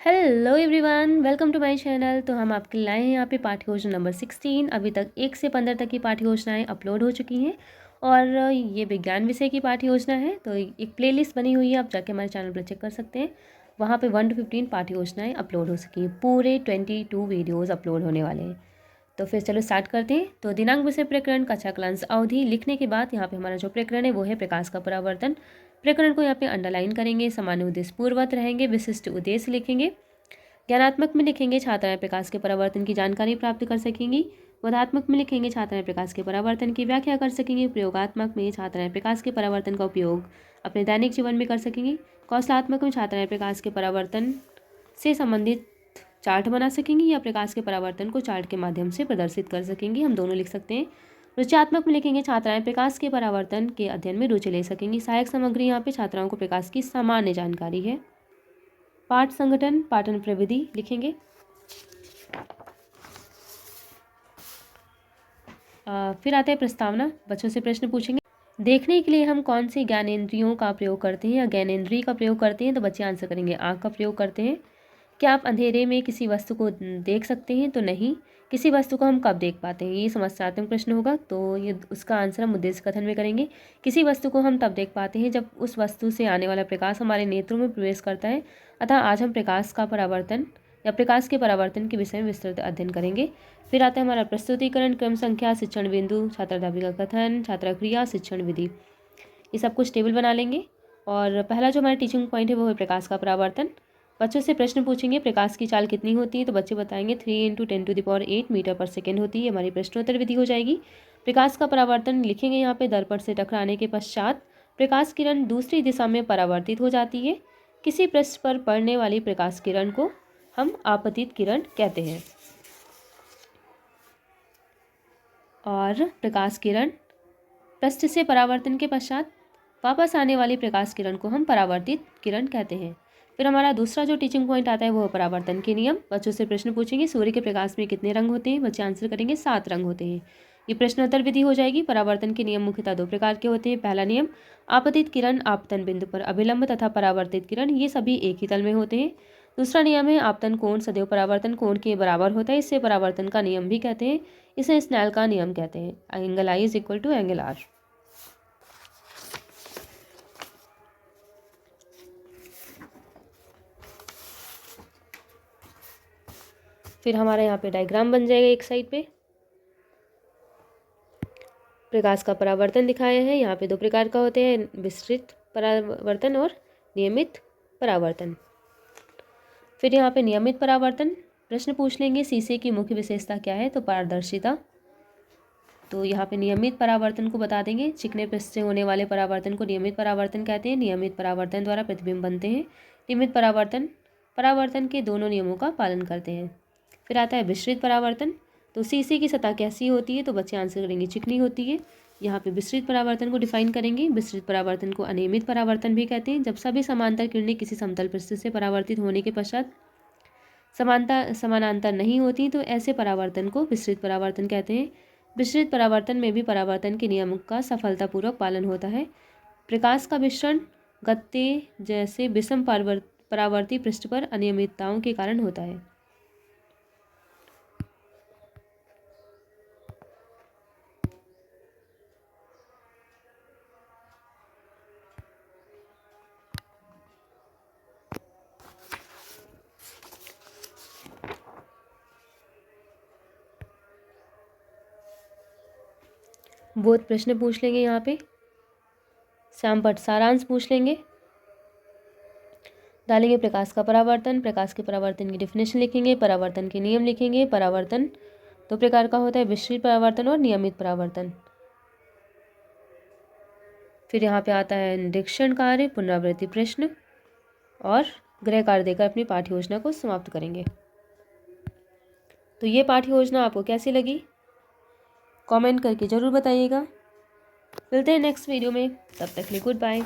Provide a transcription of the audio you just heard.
Hello everyone, welcome to my channel. तो हम आपके लाए हैं यहाँ पे पाठ्य योजना नंबर 16। अभी तक 1 से 15 तक की पाठ्य योजनाएँ अपलोड हो चुकी हैं और ये विज्ञान विषय की पाठ्य योजना है। तो एक प्लेलिस्ट बनी हुई है, आप जाके हमारे चैनल पर चेक कर सकते हैं। वहाँ पे 1 to 15 पाठ्य योजनाएँ अपलोड हो सकी हैं। पूरे 22 वीडियोज़ अपलोड होने वाले हैं। तो फिर चलो स्टार्ट करते हैं। तो दिनांक विषय प्रकरण कक्षा क्लास अवधि लिखने के बाद यहाँ पे हमारा जो प्रकरण है वो है प्रकाश का परावर्तन। प्रकरण को यहाँ पे अंडरलाइन करेंगे, सामान्य उद्देश्य पूर्ववत रहेंगे, विशिष्ट उद्देश्य लिखेंगे। ज्ञानात्मक में लिखेंगे छात्राएं प्रकाश के परावर्तन की जानकारी प्राप्त कर सकेंगी। बोधात्मक में लिखेंगे छात्राएं प्रकाश के परावर्तन की व्याख्या कर सकेंगी। प्रयोगात्मक में छात्राएं प्रकाश के परावर्तन का उपयोग अपने दैनिक जीवन में कर सकेंगी। कौशलात्मक में छात्राएं प्रकाश के परावर्तन से संबंधित चार्ट बना सकेंगी या प्रकाश के परावर्तन को चार्ट के माध्यम से प्रदर्शित कर सकेंगी। हम दोनों लिख सकते हैं। रुचात्मक में लिखेंगे छात्राएं प्रकाश के परावर्तन के अध्ययन में रुचि ले सकेंगी। सहायक सामग्री यहाँ पे छात्राओं को प्रकाश की सामान्य जानकारी है। पाठ संगठन पाठन प्रविधि लिखेंगे। फिर आता है प्रस्तावना। बच्चों से प्रश्न पूछेंगे, देखने के लिए हम कौन सी ज्ञानेंद्रियों का प्रयोग करते हैं या ज्ञानेंद्रिय का प्रयोग करते हैं। तो बच्चे आंसर करेंगे आँख का प्रयोग करते हैं। क्या आप अंधेरे में किसी वस्तु को देख सकते हैं। तो नहीं। किसी वस्तु को हम कब देख पाते हैं, ये समस्यात्मक प्रश्न होगा। तो ये उसका आंसर हम उद्देश्य कथन में करेंगे। किसी वस्तु को हम तब देख पाते हैं जब उस वस्तु से आने वाला प्रकाश हमारे नेत्रों में प्रवेश करता है। अतः आज हम प्रकाश का परावर्तन या प्रकाश के परावर्तन के विषय में विस्तृत अध्ययन करेंगे। फिर आता है हमारा प्रस्तुतिकरण, क्रम संख्या, शिक्षण बिंदु, छात्राध्यापी का कथन, छात्रा क्रिया, शिक्षण विधि, ये सब कुछ टेबल बना लेंगे। और पहला जो हमारा टीचिंग पॉइंट है वो है प्रकाश का परावर्तन। बच्चों से प्रश्न पूछेंगे प्रकाश की चाल कितनी होती है। तो बच्चे बताएंगे 3 × 10⁸ मीटर पर सेकेंड होती है। हमारी प्रश्नोत्तर विधि हो जाएगी। प्रकाश का परावर्तन लिखेंगे यहाँ पे। दर्पण से टकराने के पश्चात प्रकाश किरण दूसरी दिशा में परावर्तित हो जाती है। किसी पृष्ठ पर पड़ने वाली प्रकाश किरण को हम आपतित किरण कहते हैं। और प्रकाश किरण पृष्ठ से परावर्तन के पश्चात वापस आने वाली प्रकाश किरण को हम परावर्तित किरण कहते हैं। फिर हमारा दूसरा जो टीचिंग पॉइंट आता है वो है परावर्तन के नियम। बच्चों से प्रश्न पूछेंगे सूर्य के प्रकाश में कितने रंग होते हैं। बच्चे आंसर करेंगे 7 रंग होते हैं। ये प्रश्नोत्तर विधि हो जाएगी। परावर्तन के नियम मुख्यतः 2 प्रकार के होते हैं। पहला नियम, आपतित किरण आपतन बिंदु पर अभिलंब तथा परावर्तित किरण ये सभी एक ही तल में होते हैं। दूसरा नियम है आपतन कोण सदैव परावर्तन कोण के बराबर होता है। इससे परावर्तन का नियम भी कहते हैं। इसे स्नेल का नियम कहते हैं। Angle I is equal to angle R. फिर हमारा यहाँ पे डायग्राम बन जाएगा। एक साइड पे प्रकाश का परावर्तन दिखाया है। यहाँ पे 2 प्रकार का होते हैं, विस्तृत परावर्तन और नियमित परावर्तन। फिर यहाँ पे नियमित परावर्तन प्रश्न पूछ लेंगे, शीशे की मुख्य विशेषता क्या है। तो पारदर्शिता। तो यहाँ पे नियमित परावर्तन को बता देंगे। चिकने पृष्ठ से होने वाले परावर्तन को नियमित परावर्तन कहते हैं। नियमित परावर्तन द्वारा प्रतिबिंब बनते हैं। नियमित परावर्तन परावर्तन के दोनों नियमों का पालन करते हैं। फिर आता है विस्तृत परावर्तन। तो शीशे की सतह कैसी होती है। तो बच्चे आंसर करेंगे चिकनी होती है। यहाँ पे विस्तृत परावर्तन को डिफाइन करेंगे। विस्तृत परावर्तन को अनियमित परावर्तन भी कहते हैं। जब सभी समांतर किरणें किसी समतल पृष्ठ से परावर्तित होने के पश्चात समानांतर नहीं होती तो ऐसे परावर्तन को विस्तृत परावर्तन कहते हैं। विस्तृत परावर्तन में भी परावर्तन के नियम का सफलतापूर्वक पालन होता है। प्रकाश का विसरण गत्ते जैसे विषम परावर्ती पृष्ठ पर अनियमितताओं के कारण होता है। बोध प्रश्न पूछ लेंगे। यहाँ पे श्यामपट्ट सारांश पूछ लेंगे। डालेंगे प्रकाश का परावर्तन, प्रकाश के परावर्तन की डेफिनेशन लिखेंगे, परावर्तन के नियम लिखेंगे। परावर्तन 2 प्रकार का होता है, विस्तृत परावर्तन और नियमित परावर्तन। फिर यहाँ पे आता है निरीक्षण कार्य, पुनरावृत्ति प्रश्न और गृह कार्य देकर अपनी पाठ्य योजना को समाप्त करेंगे। तो ये पाठ्य योजना आपको कैसी लगी कमेंट करके ज़रूर बताइएगा। मिलते हैं नेक्स्ट वीडियो में, तब तक के लिए गुड बाय।